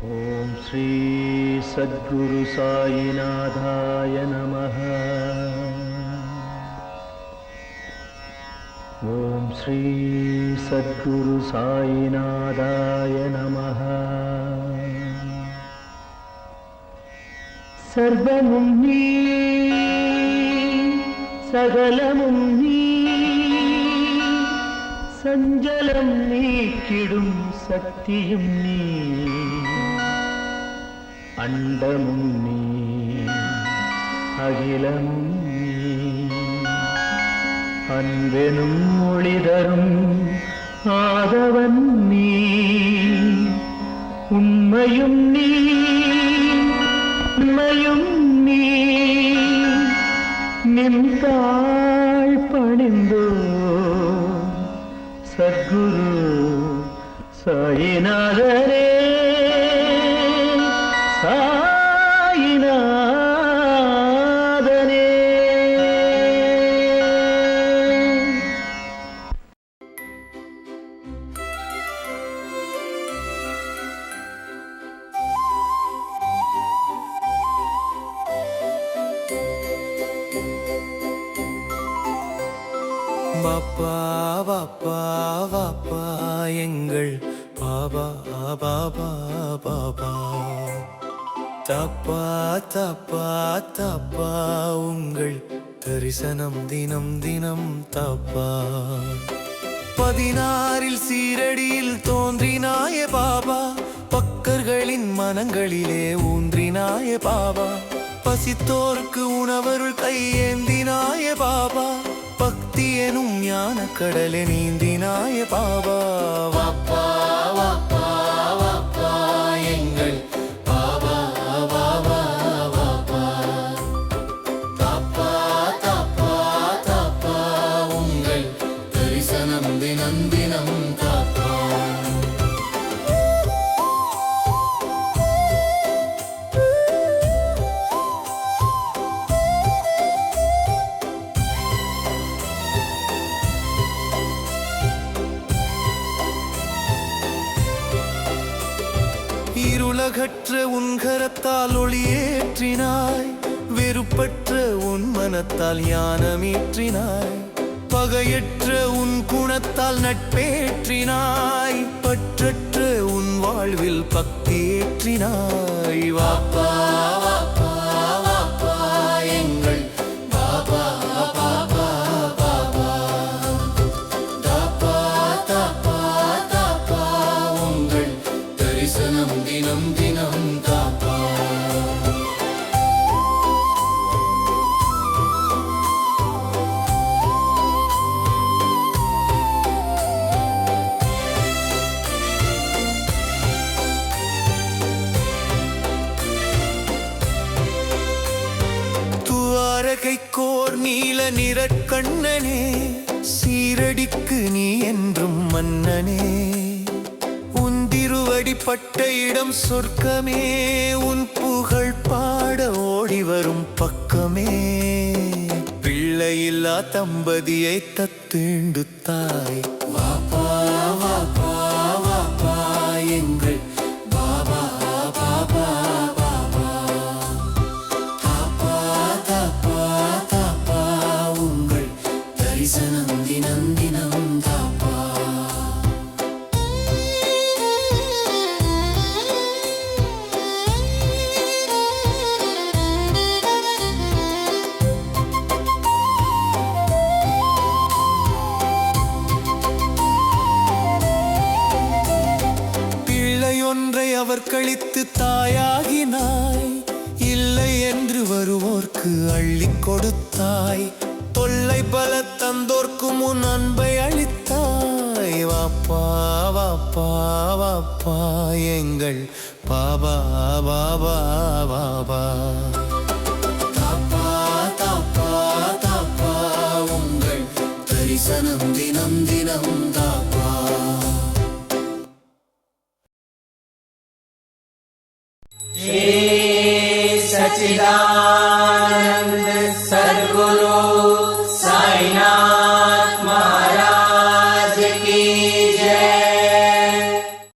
ஓம் ஸ்ரீ சத்குரு சாயிநாதாய நமः. ஓம் ஸ்ரீ சத்குரு சாயிநாதாய நமः. சர்வமும் நீ, சகலமும் நீ, சஞ்சலம் நீக்கிடும் சக்தியும் நீ, அண்டமும் நீ, அகிலமும் நீ, அன்பெனும் ஒளிதரும் ஆதவன் நீ, உண்மையும் நீ, உண்மையும் நீ, நின்றாள் பணிந்தோ சத்குரு சாயிநாதரே. பாப்பா பாப்பா பாப்பா எங்கள் பாபா பாபா பாபா, தப்பா தப்பா தப்பா உங்கள் தரிசனம் தினம் தினம் தப்பா. 16 சீரடியில் தோன்றினாய பாபா, பக்கர்களின் மனங்களிலே ஊன்றினாய பாபா, பசித்தோர்க்கு உணவருள் கையேந்தினாய பாபா, பக்தி எனும் ஞான கடலை நீந்தினாய பாபா. வாப்பா வாப்பா வாப்பா எங்கள் பாபா பாபா பாபா, தாப்பா தாப்பா தாப்பா உங்கள் தரிசனம் தினம் தினம் தாப்பா. இருளகற்ற உன் கரத்தால் ஒளியேற்றினாய், வெறுப்பற்ற உன் மனத்தால் ஞானமேற்றினாய், பகையற்ற உன் குணத்தால் நட்பேற்றினாய், பற்றற்ற உன் வாழ்வில் பக்தியேற்றினாய். வாப்பா வாப்பா வாப்பா எங்கள் பாபா பாபா பாபா, தாப்பா தாப்பா தாப்பா உங்கள் தரிசனம் தினம் தினம் தாப்பா. துவாரகைக்கோர் நீல நிறக்கண்ணனே, சீரடிக்கு நீ என்றும் மன்னனே, திருவடிப்பட்ட இடம் சொர்க்கமே, உன் புகழ் பாட ஓடி வரும் பக்கமே, பிள்ளையில்லா தம்பதியை தத்தீண்டு தாய். வாப்பா வாப்பா வாப்பா எங்கள் பாபா பாபா பாபா, தாப்பா தாப்பா தாப்பா உங்கள் தரிசனம் தினம் தினம் தாப்பா. அவர் கழித்து தாயாகினாய், இல்லை என்று வருவோர்க்கு அள்ளி கொடுத்தாய், தொல்லை பல தந்தோர்க்கு முன் அன்பை அளித்தாய். வாப்பா வாப்பா வாப்பா எங்கள் பாபா பாபா பாபா, தாப்பா தாப்பா தாப்பா உங்கள் தரிசனம் தினம் தினம் தாப்பா. श्री सच्चिदानंद